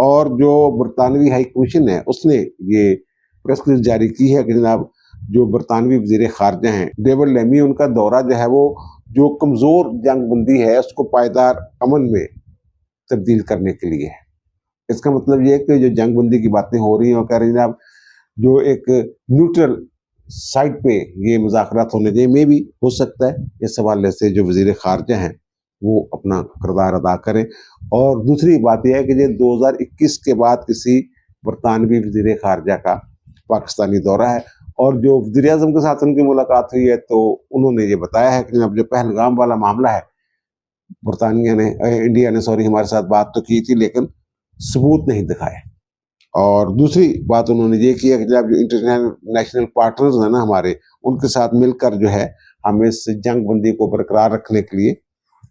اور جو برطانوی ہائی کمیشن ہے اس نے یہ پریس ریلیز جاری کی ہے کہ جناب جو برطانوی وزیر خارجہ ہیں ڈیوڈ لیمی، ان کا دورہ جو ہے وہ جو کمزور جنگ بندی ہے اس کو پائیدار امن میں تبدیل کرنے کے لیے ہے۔ اس کا مطلب یہ ہے کہ جو جنگ بندی کی باتیں ہو رہی ہیں اور کہہ رہے ہیں جناب جو ایک نیوٹرل سائٹ پہ یہ مذاکرات ہونے چاہیے، میں بھی ہو سکتا ہے اس حوالے سے جو وزیر خارجہ ہیں وہ اپنا کردار ادا کریں۔ اور دوسری بات یہ ہے کہ یہ 2021 کے بعد کسی برطانوی وزیر خارجہ کا پاکستانی دورہ ہے، اور جو وزیر اعظم کے ساتھ ان کی ملاقات ہوئی ہے تو انہوں نے یہ بتایا ہے کہ اب جو پہلگام والا معاملہ ہے انڈیا نے ہمارے ساتھ بات تو کی تھی لیکن ثبوت نہیں دکھائے۔ اور دوسری بات انہوں نے یہ کیا کہ جب جو انٹرنیشنل پارٹنرز ہیں نا ہمارے، ان کے ساتھ مل کر جو ہے ہم اس جنگ بندی کو برقرار رکھنے کے لیے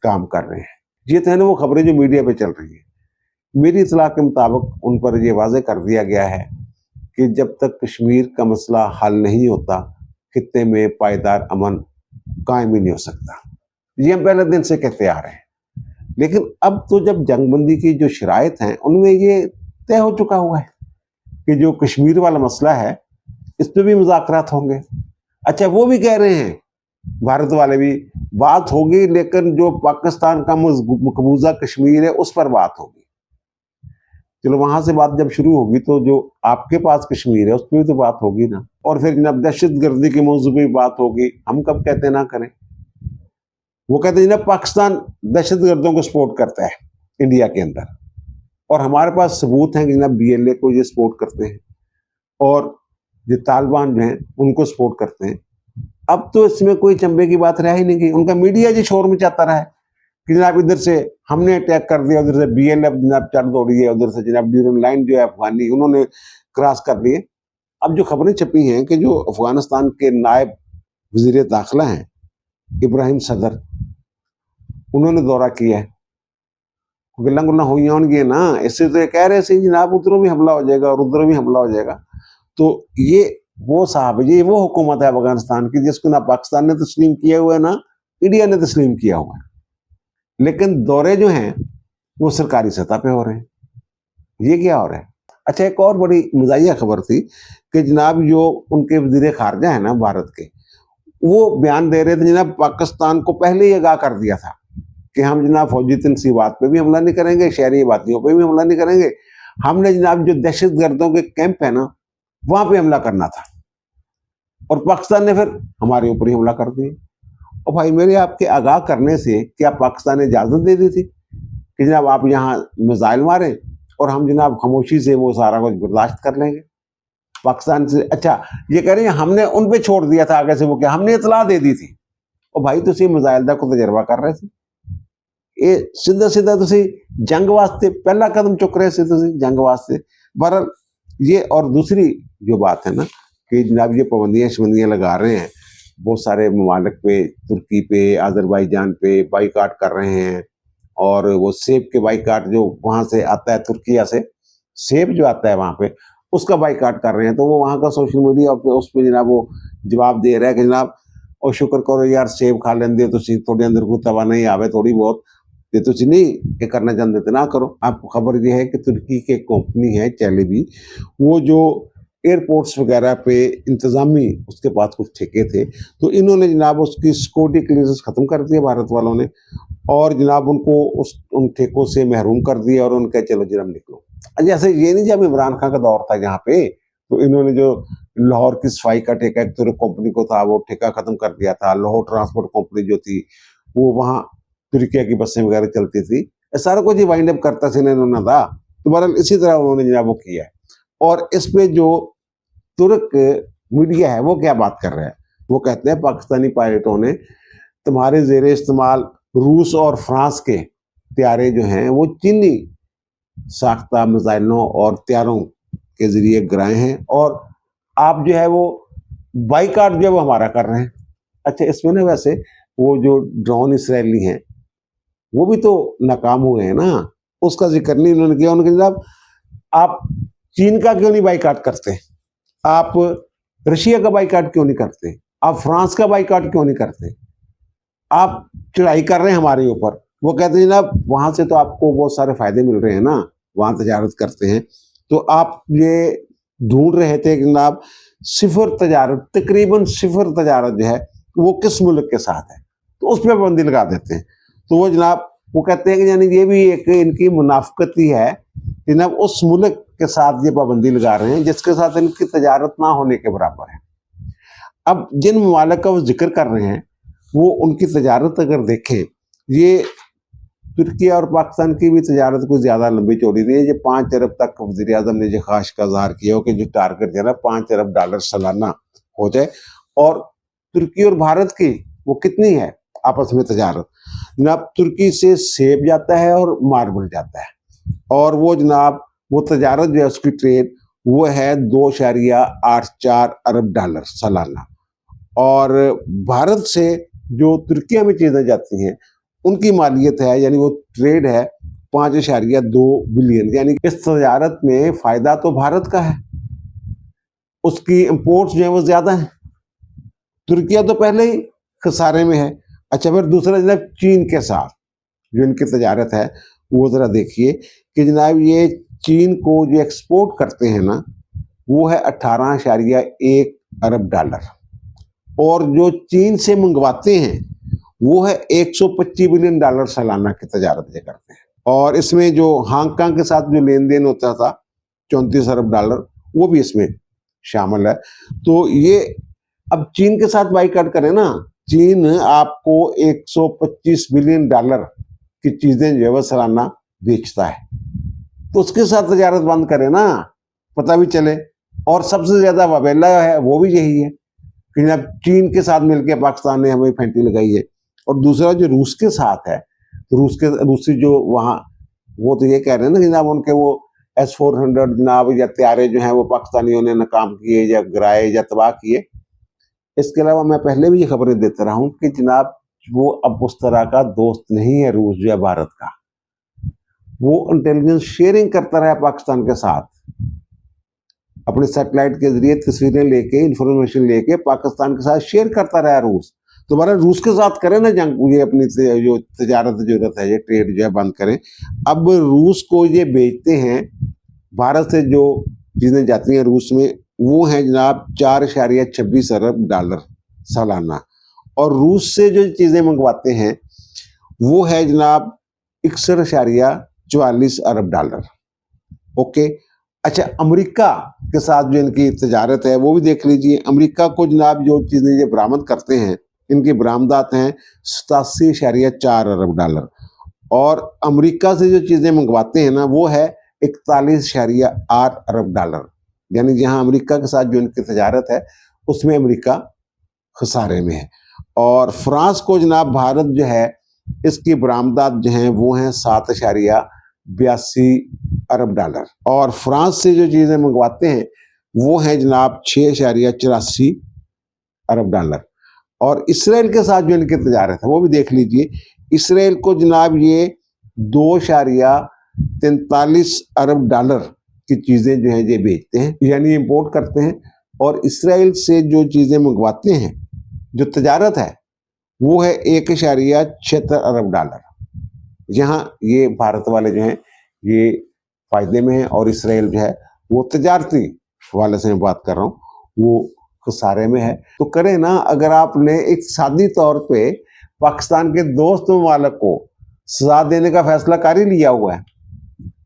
کام کر رہے ہیں۔ یہ تو ہے نا وہ خبریں جو میڈیا پہ چل رہی ہیں، میری اطلاع کے مطابق ان پر یہ واضح کر دیا گیا ہے کہ جب تک کشمیر کا مسئلہ حل نہیں ہوتا خطے میں پائیدار امن قائم ہی نہیں ہو سکتا۔ یہ ہم پہلے دن سے کہتے آ رہے ہیں، لیکن اب تو جب جنگ بندی کی جو شرائط ہیں ان میں یہ طے ہو چکا ہوا ہے کہ جو کشمیر والا مسئلہ ہے اس پہ بھی مذاکرات ہوں گے۔ اچھا وہ بھی کہہ رہے ہیں بھارت والے بھی بات ہوگی، لیکن جو پاکستان کا مقبوضہ کشمیر ہے اس پر بات ہوگی۔ چلو وہاں سے بات جب شروع ہوگی تو جو آپ کے پاس کشمیر ہے اس پہ بھی تو بات ہوگی نا، اور پھر جناب دہشت گردی کے موضوع پہ بات ہوگی۔ ہم کب کہتے نہ کریں؟ وہ کہتے ہیں جناب پاکستان دہشت گردوں کو سپورٹ کرتا ہے انڈیا کے اندر، اور ہمارے پاس ثبوت ہیں کہ جناب BLA کو یہ سپورٹ کرتے ہیں اور جو طالبان جو ہیں ان کو سپورٹ کرتے ہیں۔ اب تو اس میں کوئی چمبے کی بات رہ ہی نہیں گئی، ان کا میڈیا جو شور میں چاہتا رہا ہے کہ جناب ادھر سے ہم نے اٹیک کر دیا، ادھر سے BLF جناب چڑھ دوڑی ہے، ادھر سے جناب ڈیورنڈ لائن جو ہے افغانی انہوں نے کراس کر لیے۔ اب جو خبریں چھپی ہیں کہ جو افغانستان کے نائب وزیر داخلہ ہیں ابراہیم صدر، انہوں نے دورہ کیا ہے، گلا گلا ہوئی ہوں گی نا، اس سے تو یہ کہہ رہے تھے جناب ادھروں بھی حملہ ہو جائے گا اور ادھروں بھی حملہ ہو جائے گا۔ تو یہ وہ صاحب یہ وہ حکومت ہے افغانستان کی جس کو نہ پاکستان نے تسلیم کیا ہوا ہے نہ انڈیا نے تسلیم کیا ہوا ہے، لیکن دورے جو ہیں وہ سرکاری سطح پہ ہو رہے ہیں۔ یہ کیا ہو رہا ہے؟ اچھا ایک اور بڑی مزاحیہ خبر تھی کہ جناب جو ان کے وزیر خارجہ ہیں نا بھارت کے، وہ بیان دے رہے تھے جناب پاکستان کو پہلے ہی آگاہ کر دیا تھا کہ ہم جناب فوجی تنصیبات پہ بھی حملہ نہیں کریں گے، شہری آبادیوں پہ بھی حملہ نہیں کریں گے، ہم نے جناب جو دہشت گردوں کے کیمپ ہے نا وہاں پہ حملہ کرنا تھا، اور پاکستان نے پھر ہمارے اوپر ہی حملہ کر دیا۔ اور بھائی میرے آپ کے آگاہ کرنے سے کیا پاکستان نے اجازت دے دی تھی کہ جناب آپ یہاں میزائل ماریں اور ہم جناب خاموشی سے وہ سارا کچھ برداشت کر لیں گے پاکستان سے؟ اچھا یہ کہہ رہے ہیں ہم نے ان پہ چھوڑ دیا تھا آگے سے، وہ کیا ہم نے اطلاع دے دی تھی؟ اور بھائی تسی میزائل دا کو تجربہ کر رہے تھے، یہ سیدھا سیدھا تسی جنگ واسطے پہلا قدم چک رہے تھے تسی جنگ واسطے۔ بہرحال یہ اور دوسری جو بات ہے نا کہ جناب یہ پابندیاں لگا رہے ہیں بہت سارے ممالک پہ، ترکی پہ، آذربائیجان پہ بائیکاٹ کر رہے ہیں، اور وہ سیب کے بائیکاٹ جو وہاں سے آتا ہے ترکیہ سے سیب جو آتا ہے وہاں پہ اس کا بائیکاٹ کر رہے ہیں، تو وہ وہاں کا سوشل میڈیا اس پہ جناب وہ جواب دے رہا ہے کہ جناب اور شکر کرو یار سیب کھا لیندے تسی، تھوڑے اندر کو توانائی آوے تھوڑی بہت، یہ تسی نہیں کہ کرنا چاہتے تھے نہ کرو۔ آپ کو خبر یہ ہے کہ ترکی کے کمپنی ہے چیلیبی، وہ جو ایئرپورٹس وغیرہ پہ انتظامی اس کے پاس کچھ ٹھیکے تھے، تو انہوں نے جناب اس کی سیکورٹی کلیئرنس ختم کر دیا بھارت والوں نے، اور جناب ان کو ان ٹھیکوں سے محروم کر دیا اور ان کا چلو جناب نکلو۔ جیسے یہ نہیں جب عمران خان کا دور تھا یہاں پہ تو انہوں نے جو لاہور کی صفائی کا ٹھیکہ ایک تو کمپنی کو تھا وہ ٹھیکہ ختم کر دیا تھا، لاہور ٹرانسپورٹ کمپنی جو تھی وہ وہاں ترکیہ کی بسیں وغیرہ چلتی تھی، سارا کچھ ہی وائنڈ اپ کرتا تھا انہوں نے تھا، تو بہرحال اسی طرح انہوں نے جناب وہ کیا ہے۔ اور اس پہ جو ترک میڈیا ہے وہ کیا بات کر رہا ہے، وہ کہتے ہیں پاکستانی پائلٹوں نے تمہارے زیر استعمال روس اور فرانس کے طیارے جو ہیں وہ چینی ساختہ میزائلوں اور طیاروں کے ذریعے گرائے ہیں، اور آپ جو ہے وہ بائیکاٹ جو ہے وہ ہمارا کر رہے ہیں۔ اچھا اس میں نا ویسے وہ جو ڈرون اسرائیلی ہیں وہ بھی تو ناکام ہوئے ہیں نا، اس کا ذکر نہیں انہوں نے کیا۔ انہوں نے کہا جناب آپ چین کا کیوں نہیں بائیکاٹ کرتے، آپ رشیا کا بائیکاٹ کیوں نہیں کرتے، آپ فرانس کا بائیکاٹ کیوں نہیں کرتے، آپ چڑھائی کر رہے ہیں ہمارے اوپر۔ وہ کہتے ہیں جناب وہاں سے تو آپ کو بہت سارے فائدے مل رہے ہیں نا، وہاں تجارت کرتے ہیں. تو آپ یہ ڈھونڈ رہے تھے کہ جناب صفر تجارت، تقریباً صفر تجارت جو ہے وہ کس ملک کے ساتھ ہے، تو اس پہ پابندی لگا دیتے ہیں. تو وہ جناب وہ کہتے ہیں کہ یعنی یہ بھی ایک ان کی منافقت ہی ہے، جناب اس ملک کے ساتھ یہ پابندی لگا رہے ہیں جس کے ساتھ ان کی تجارت نہ ہونے کے برابر ہے. اب جن ممالک کا وہ ذکر کر رہے ہیں وہ ان کی تجارت اگر دیکھیں، یہ ترکی اور پاکستان کی بھی تجارت کو زیادہ لمبی چوڑی نہیں ہے. یہ 5 ارب تک وزیر اعظم نے یہ خواہش کا اظہار کیا ہو کہ جو ٹارگٹ جو ہے نا 5 ارب ڈالر سالانہ ہو جائے. اور ترکی اور بھارت کی وہ کتنی ہے آپس میں تجارت؟ جناب ترکی سے سیب جاتا ہے اور ماربل جاتا ہے، اور وہ جناب وہ تجارت جو ہے اس کی ٹریڈ وہ ہے 2.84 ارب ڈالر سالانہ. اور بھارت سے جو ترکیہ میں چیزیں جاتی ہیں ان کی مالیت ہے، یعنی وہ ٹریڈ ہے 5.2 بلین. یعنی اس تجارت میں فائدہ تو بھارت کا ہے، اس کی امپورٹس جو ہیں وہ زیادہ ہیں. ترکیہ تو پہلے ہی خسارے میں ہے. اچھا پھر دوسرا جناب چین کے ساتھ جو ان کی تجارت ہے وہ ذرا دیکھیے کہ جناب یہ چین کو جو ایکسپورٹ کرتے ہیں نا وہ ہے 18.1 ارب ڈالر، اور جو چین سے منگواتے ہیں وہ ہے 125 بلین ڈالر سالانہ کی تجارت یہ کرتے ہیں. اور اس میں جو ہانگ کانگ کے ساتھ جو لین دین ہوتا تھا 34 ارب ڈالر وہ بھی اس میں شامل ہے. تو یہ اب چین کے ساتھ بائی کاٹ کریں نا، چین آپ کو 125 بلین ڈالر کی چیزیں جو ہے وہ سالانہ بیچتا ہے، تو اس کے ساتھ تجارت بند کریں نا، پتہ بھی چلے. اور سب سے زیادہ وبیلا ہے وہ بھی یہی ہے کہ جب چین کے ساتھ مل کے پاکستان نے ہمیں پھینٹی لگائی ہے. اور دوسرا جو روس کے ساتھ ہے، روسی جو وہاں وہ تو یہ کہہ رہے ہیں نا جناب ان کے وہ S-400 جناب یا طیارے جو ہیں وہ پاکستانیوں نے ناکام کیے یا گرائے یا تباہ کیے. اس کے علاوہ میں پہلے بھی یہ خبریں دیتا رہا ہوں کہ جناب وہ اب اس طرح کا دوست نہیں ہے روس جو ہے بھارت کا. وہ انٹیلیجنس شیئرنگ کرتا رہا ہے پاکستان کے ساتھ، اپنے سیٹلائٹ کے ذریعے تصویریں لے کے انفارمیشن لے کے پاکستان کے ساتھ شیئر کرتا رہا ہے روس. دوبارہ روس کے ساتھ کریں نا جنگ، یہ اپنی جو تجارت ضرورت ہے یہ ٹریڈ جو ہے بند کریں. اب روس کو یہ بیچتے ہیں، بھارت سے جو چیزیں جاتی ہیں روس میں وہ ہیں جناب 4.26 ارب ڈالر سالانہ، اور روس سے جو چیزیں منگواتے ہیں وہ ہے جناب 61.44 ارب ڈالر. اوکے. اچھا امریکہ کے ساتھ جو ان کی تجارت ہے وہ بھی دیکھ لیجئے. امریکہ کو جناب جو چیزیں یہ برآمد کرتے ہیں ان کی برآمدات ہیں 87.4 ارب ڈالر، اور امریکہ سے جو چیزیں منگواتے ہیں نا وہ ہے 41.8 ارب ڈالر. یعنی جہاں امریکہ کے ساتھ جو ان کی تجارت ہے اس میں امریکہ خسارے میں ہے. اور فرانس کو جناب بھارت جو ہے اس کی برآمدات جو ہیں وہ ہیں 7.82 ارب ڈالر، اور فرانس سے جو چیزیں منگواتے ہیں وہ ہیں جناب 6.84 ارب ڈالر. اور اسرائیل کے ساتھ جو ان کی تجارت ہے وہ بھی دیکھ لیجئے. اسرائیل کو جناب یہ 2.43 ارب ڈالر کی چیزیں جو ہیں یہ بیچتے ہیں، یعنی امپورٹ کرتے ہیں. اور اسرائیل سے جو چیزیں منگواتے ہیں جو تجارت ہے وہ ہے 1.76 ارب ڈالر. یہاں یہ بھارت والے جو ہیں یہ فائدے میں ہیں، اور اسرائیل جو ہے وہ تجارتی والے سے میں بات کر رہا ہوں وہ خسارے میں ہے. تو کریں نا، اگر آپ نے اقتصادی طور پہ پاکستان کے دوست ممالک کو سزا دینے کا فیصلہ کر ہی لیا ہوا ہے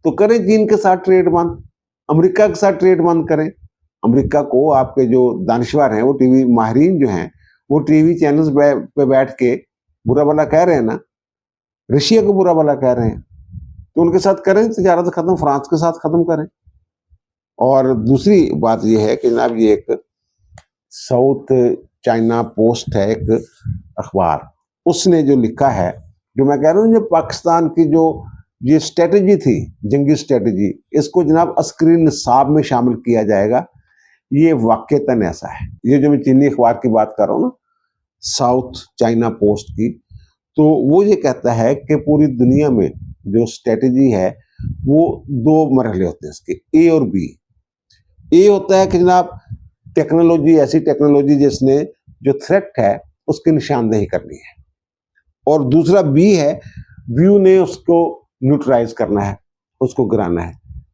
تو کریں چین کے ساتھ ٹریڈ بند، امریکہ کے ساتھ ٹریڈ بند کریں. امریکہ کو آپ کے جو دانشور ہیں وہ ٹی وی ماہرین جو ہیں وہ ٹی وی چینلز پہ بیٹھ کے برا بھلا کہہ رہے ہیں نا، رشیا کو برا بھلا کہہ رہے ہیں، تو ان کے ساتھ کریں تجارت ختم، فرانس کے ساتھ ختم کریں. اور دوسری بات یہ ہے کہ جناب یہ ایک ساؤتھ چائنا پوسٹ ہے ایک اخبار، اس نے جو لکھا ہے، جو میں کہہ رہا ہوں جو پاکستان کی جو یہ اسٹریٹجی تھی جنگی اسٹریٹجی، اس کو جناب عسکری نصاب میں شامل کیا جائے گا. یہ واقعتاً ایسا ہے. یہ جو میں چینی اخبار کی بات کر رہا ہوں نا ساؤتھ چائنا پوسٹ کی، تو وہ یہ کہتا ہے کہ پوری دنیا میں جو اسٹریٹجی ہے وہ 2 مرحلے ہوتے ہیں اس کے، اے اور بی. اے ہوتا ہے کہ جناب ٹیکنالوجی، ایسی ٹیکنالوجی جس نے جو تھریٹ ہے اس کی نشاندہی کرنی ہے، اور دوسرا بی ہے ویو نے اس کو نیوٹرائز کرنا ہے، اس کو گرانا ہے.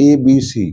ABC,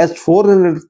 S-400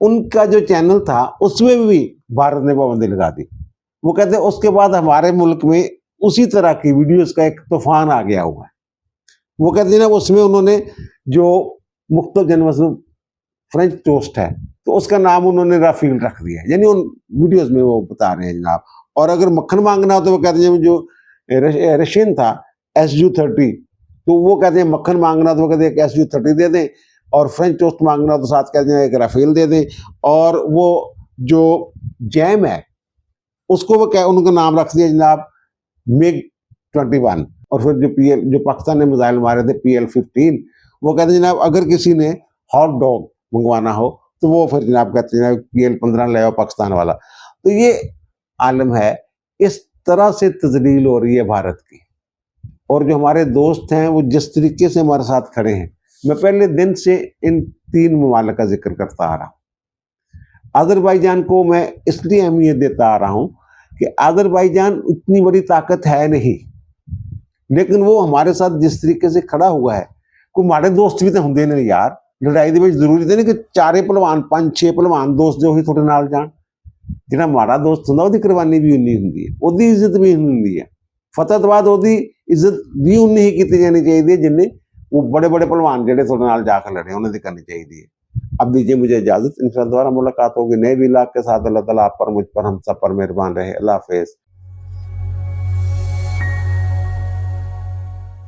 ان کا جو چینل تھا اس میں بھی بھارت نے پابندی لگا دی. وہ کہتے ہیں اس کے بعد ہمارے ملک میں اسی طرح کی ویڈیوز کا ایک طوفان آ گیا ہوا ہے. وہ کہتے ہیں نا اس میں انہوں نے جو مختلف جنم فرینچ ٹوسٹ ہے تو اس کا نام انہوں نے رافیل رکھ دیا ہے, یعنی ان ویڈیوز میں وہ بتا رہے ہیں جناب. اور اگر مکھن مانگنا ہو تو وہ کہتے ہیں جو رشین تھا SU-30 تو وہ کہتے ہیں مکھن مانگنا تو وہ کہتے ہیں کہ SU-30 دے دیں, اور فرینچ ٹوسٹ مانگنا تو ساتھ کہتے ہیں ایک رافیل دے دیں. اور وہ جو جیم ہے اس کو وہ ان کا نام رکھ دیا جناب MiG-21. اور پھر جو پاکستان نے میزائل مارے تھے PL-15 وہ کہتے ہیں جناب اگر کسی نے ہاٹ ڈاگ منگوانا ہو تو وہ پھر جناب کہتے ہیں PL-15 لے آؤ پاکستان والا. تو یہ عالم ہے, اس طرح سے تذلیل ہو رہی ہے بھارت کی. اور جو ہمارے دوست ہیں وہ جس طریقے سے ہمارے ساتھ کھڑے ہیں, میں پہلے دن سے ان 3 ممالک کا ذکر کرتا آ رہا ہوں. آذربائیجان کو میں اس لیے اہمیت دیتا آ رہا ہوں کہ آذربائیجان اتنی بڑی طاقت ہے نہیں, لیکن وہ ہمارے ساتھ جس طریقے سے کھڑا ہوا ہے, کوئی ہمارے دوست بھی تو ہوں نہیں یار. لڑائی دے ضروری تھے نا کہ 4 پہلوان 5-6 پہلوان دوست جو ہی تھوڑے نال جان. جہاں ہمارا دوست ہوں وہ قربانی بھی اُنی ہوں, وہی عزت بھی اُنی ہے. فتح تو بعد وہی عزت بھی اُنی ہی کی جانی چاہیے جن وہ بڑے بڑے پہلوان جڑے تھوڑے نال جا کے لڑے انہیں کرنی چاہیے. اب دیجیے مجھے اجازت, انشاءاللہ دوبارہ ملاقات ہوگی نئے ولاگ کے ساتھ. اللہ تعالیٰ آپ پر مجھ پر ہم سب پر مہربان رہے. اللہ حافظ.